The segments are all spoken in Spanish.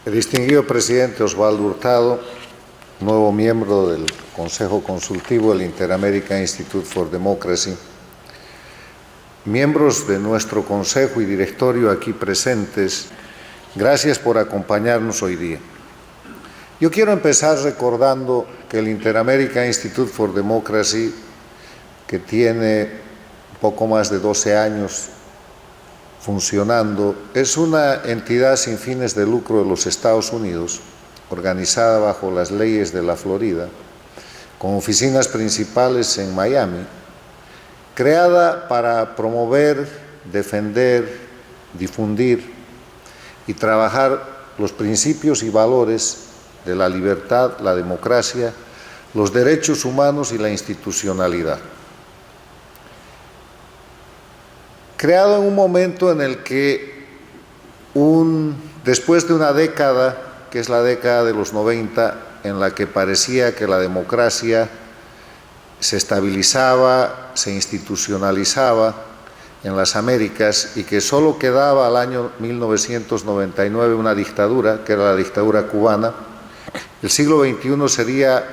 El distinguido presidente Osvaldo Hurtado, nuevo miembro del Consejo Consultivo del Inter-American Institute for Democracy, miembros de nuestro Consejo y Directorio aquí presentes, gracias por acompañarnos hoy día. Yo quiero empezar recordando que el Inter-American Institute for Democracy, que tiene poco más de 12 años funcionando, es una entidad sin fines de lucro de los Estados Unidos, organizada bajo las leyes de la Florida, con oficinas principales en Miami, creada para promover, defender, difundir y trabajar los principios y valores de la libertad, la democracia, los derechos humanos y la institucionalidad. Creado en un momento en el que, después de una década, que es la década de los 90, en la que parecía que la democracia se estabilizaba, se institucionalizaba en las Américas y que solo quedaba al año 1999 una dictadura, que era la dictadura cubana, el siglo XXI sería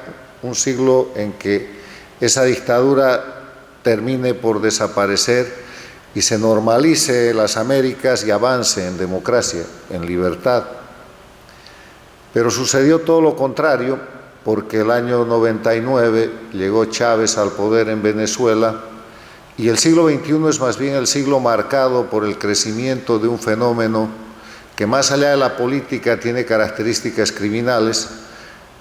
un siglo en que esa dictadura termine por desaparecer y se normalice las Américas y avance en democracia, en libertad. Pero sucedió todo lo contrario, porque el año 99 llegó Chávez al poder en Venezuela y el siglo XXI es más bien el siglo marcado por el crecimiento de un fenómeno que más allá de la política tiene características criminales,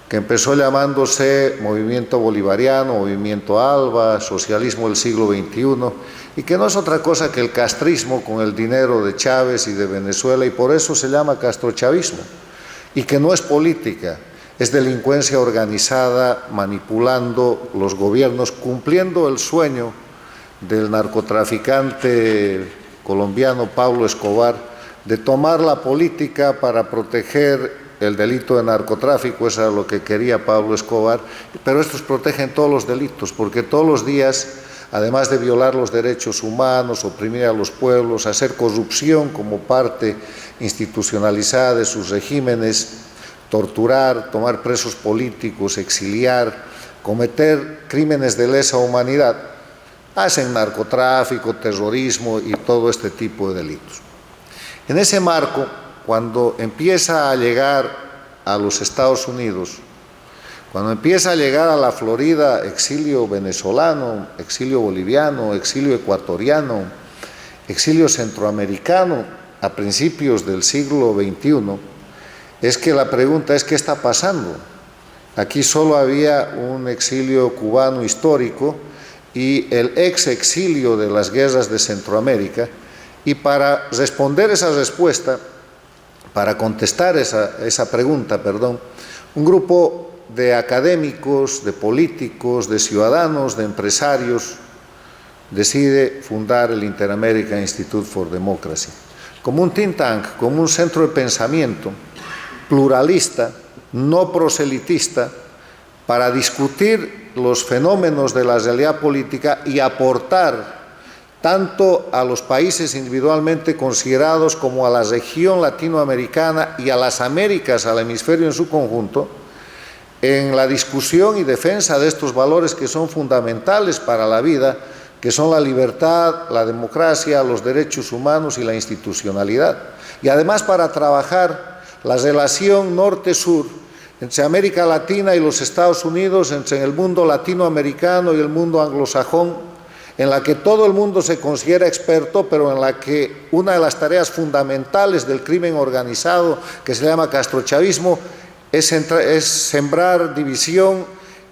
que empezó llamándose Movimiento Bolivariano, Movimiento ALBA, Socialismo del siglo XXI, y que no es otra cosa que el castrismo con el dinero de Chávez y de Venezuela, y por eso se llama castrochavismo, y que no es política, es delincuencia organizada manipulando los gobiernos, cumpliendo el sueño del narcotraficante colombiano Pablo Escobar de tomar la política para proteger el delito de narcotráfico. Eso era lo que quería Pablo Escobar, pero estos protegen todos los delitos, porque todos los días, además de violar los derechos humanos, oprimir a los pueblos, hacer corrupción como parte institucionalizada de sus regímenes, torturar, tomar presos políticos, exiliar, cometer crímenes de lesa humanidad, hacen narcotráfico, terrorismo y todo este tipo de delitos. En ese marco, cuando empieza a llegar a los Estados Unidos, cuando empieza a llegar a la Florida exilio venezolano, exilio boliviano, exilio ecuatoriano, exilio centroamericano a principios del siglo XXI, es que la pregunta es: ¿qué está pasando? Aquí solo había un exilio cubano histórico y el ex exilio de las guerras de Centroamérica, y para responder esa respuesta, para contestar esa pregunta, un grupo de académicos, de políticos, de ciudadanos, de empresarios, decide fundar el Inter-American Institute for Democracy, como un think tank, como un centro de pensamiento pluralista, no proselitista, para discutir los fenómenos de la realidad política y aportar tanto a los países individualmente considerados como a la región latinoamericana y a las Américas, al hemisferio en su conjunto, en la discusión y defensa de estos valores que son fundamentales para la vida, que son la libertad, la democracia, los derechos humanos y la institucionalidad. Y además para trabajar la relación norte-sur entre América Latina y los Estados Unidos, entre el mundo latinoamericano y el mundo anglosajón, en la que todo el mundo se considera experto, pero en la que una de las tareas fundamentales del crimen organizado, que se llama castrochavismo, es sembrar división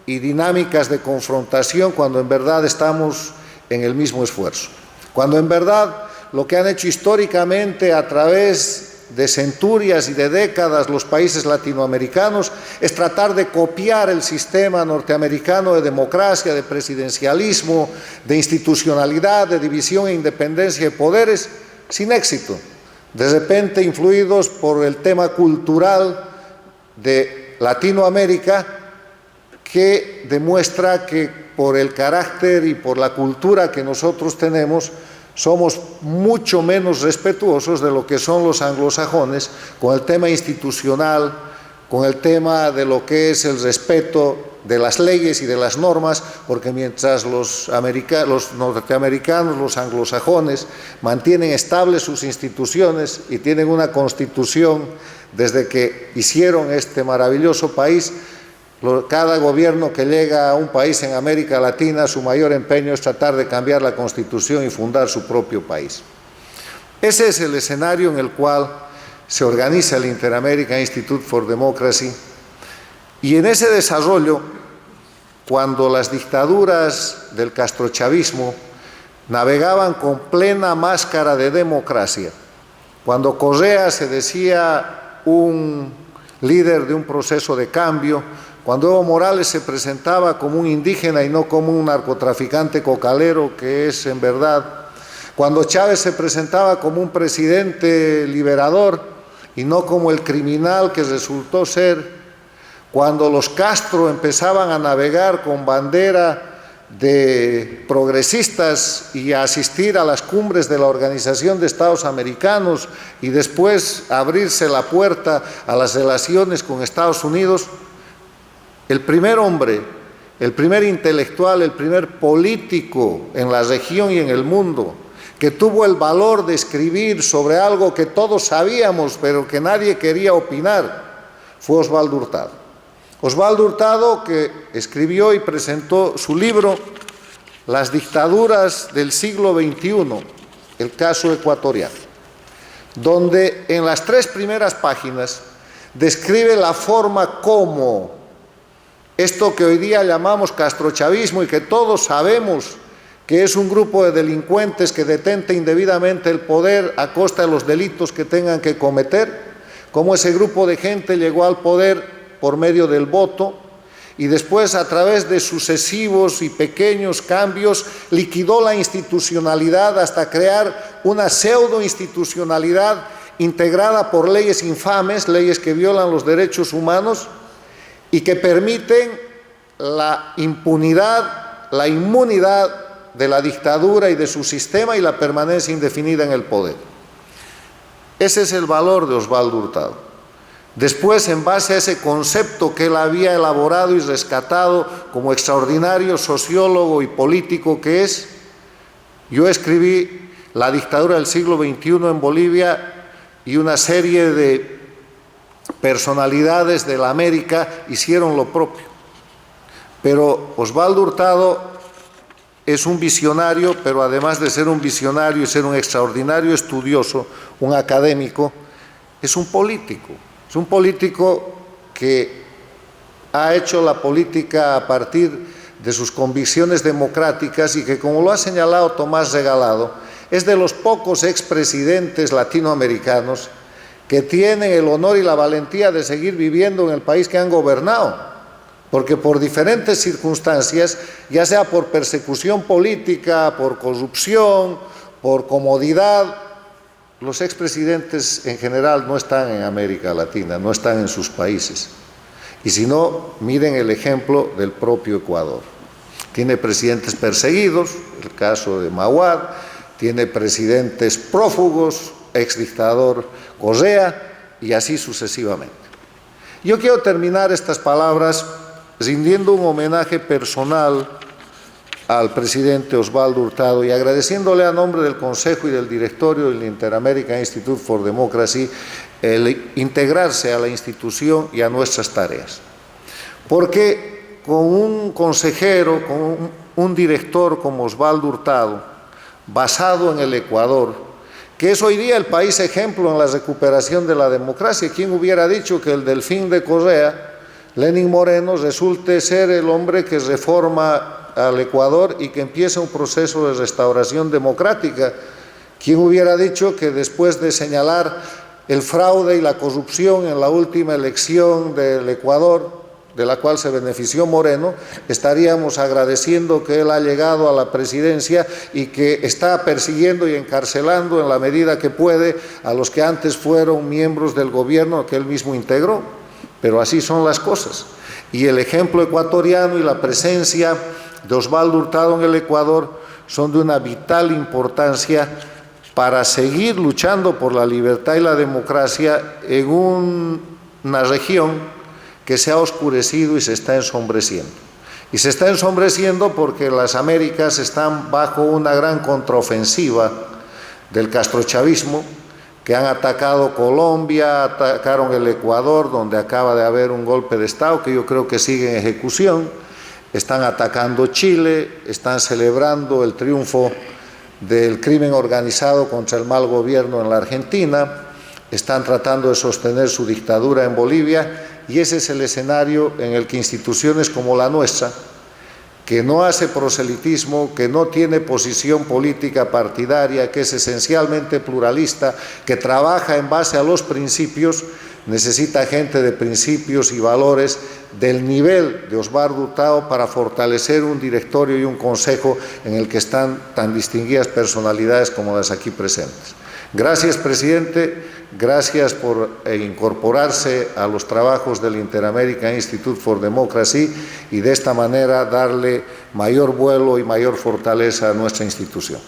y dinámicas de confrontación cuando en verdad estamos en el mismo esfuerzo. Cuando en verdad lo que han hecho históricamente a través de centurias y de décadas los países latinoamericanos es tratar de copiar el sistema norteamericano de democracia, de presidencialismo, de institucionalidad, de división e independencia de poderes, sin éxito. De repente, influidos por el tema cultural de Latinoamérica, que demuestra que por el carácter y por la cultura que nosotros tenemos, somos mucho menos respetuosos de lo que son los anglosajones con el tema institucional, con el tema de lo que es el respeto de las leyes y de las normas, porque mientras los norteamericanos, los anglosajones, mantienen estables sus instituciones y tienen una constitución desde que hicieron este maravilloso país, cada gobierno que llega a un país en América Latina, su mayor empeño es tratar de cambiar la constitución y fundar su propio país. Ese es el escenario en el cual se organiza el Inter-American Institute for Democracy, y en ese desarrollo, cuando las dictaduras del castrochavismo navegaban con plena máscara de democracia, cuando Correa se decía un líder de un proceso de cambio, cuando Evo Morales se presentaba como un indígena y no como un narcotraficante cocalero que es en verdad, cuando Chávez se presentaba como un presidente liberador y no como el criminal que resultó ser, cuando los Castro empezaban a navegar con bandera de progresistas y a asistir a las cumbres de la Organización de Estados Americanos y después abrirse la puerta a las relaciones con Estados Unidos, el primer hombre, el primer intelectual, el primer político en la región y en el mundo que tuvo el valor de escribir sobre algo que todos sabíamos pero que nadie quería opinar, fue Osvaldo Hurtado. Osvaldo Hurtado, que escribió y presentó su libro Las dictaduras del siglo XXI, el caso ecuatoriano, donde en las 3 primeras páginas describe la forma como esto que hoy día llamamos castrochavismo y que todos sabemos que es un grupo de delincuentes que detenta indebidamente el poder a costa de los delitos que tengan que cometer, cómo ese grupo de gente llegó al poder por medio del voto y después a través de sucesivos y pequeños cambios liquidó la institucionalidad hasta crear una pseudo-institucionalidad integrada por leyes infames, leyes que violan los derechos humanos y que permiten la impunidad, la inmunidad de la dictadura y de su sistema y la permanencia indefinida en el poder. Ese es el valor de Osvaldo Hurtado. Después, en base a ese concepto que él había elaborado y rescatado como extraordinario sociólogo y político que es, yo escribí La dictadura del siglo XXI en Bolivia y una serie de personalidades de la América hicieron lo propio. Pero Osvaldo Hurtado es un visionario, pero además de ser un visionario y ser un extraordinario estudioso, un académico, es un político. Es un político que ha hecho la política a partir de sus convicciones democráticas y que, como lo ha señalado Tomás Regalado, es de los pocos expresidentes latinoamericanos que tienen el honor y la valentía de seguir viviendo en el país que han gobernado. Porque por diferentes circunstancias, ya sea por persecución política, por corrupción, por comodidad, los expresidentes en general no están en América Latina, no están en sus países. Y si no, miren el ejemplo del propio Ecuador. Tiene presidentes perseguidos, el caso de Mahuad, tiene presidentes prófugos, exdictador Correa, y así sucesivamente. Yo quiero terminar estas palabras rindiendo un homenaje personal al presidente Osvaldo Hurtado y agradeciéndole a nombre del Consejo y del Directorio del Inter-American Institute for Democracy el integrarse a la institución y a nuestras tareas. Porque con un consejero, con un director como Osvaldo Hurtado, basado en el Ecuador, que es hoy día el país ejemplo en la recuperación de la democracia, ¿quién hubiera dicho que el delfín de Correa, Lenín Moreno, resulte ser el hombre que reforma al Ecuador y que empieza un proceso de restauración democrática? ¿Quién hubiera dicho que después de señalar el fraude y la corrupción en la última elección del Ecuador, de la cual se benefició Moreno, estaríamos agradeciendo que él ha llegado a la presidencia y que está persiguiendo y encarcelando en la medida que puede a los que antes fueron miembros del gobierno que él mismo integró? Pero así son las cosas. Y el ejemplo ecuatoriano y la presencia de Osvaldo Hurtado en el Ecuador son de una vital importancia para seguir luchando por la libertad y la democracia en una región que se ha oscurecido y se está ensombreciendo. Y se está ensombreciendo porque las Américas están bajo una gran contraofensiva del castrochavismo, que han atacado Colombia, atacaron el Ecuador, donde acaba de haber un golpe de Estado que yo creo que sigue en ejecución, están atacando Chile, están celebrando el triunfo del crimen organizado contra el mal gobierno en la Argentina, están tratando de sostener su dictadura en Bolivia, y ese es el escenario en el que instituciones como la nuestra, que no hace proselitismo, que no tiene posición política partidaria, que es esencialmente pluralista, que trabaja en base a los principios, necesita gente de principios y valores del nivel de Osvaldo Hurtado para fortalecer un directorio y un consejo en el que están tan distinguidas personalidades como las aquí presentes. Gracias, presidente, gracias por incorporarse a los trabajos del Inter-American Institute for Democracy y de esta manera darle mayor vuelo y mayor fortaleza a nuestra institución.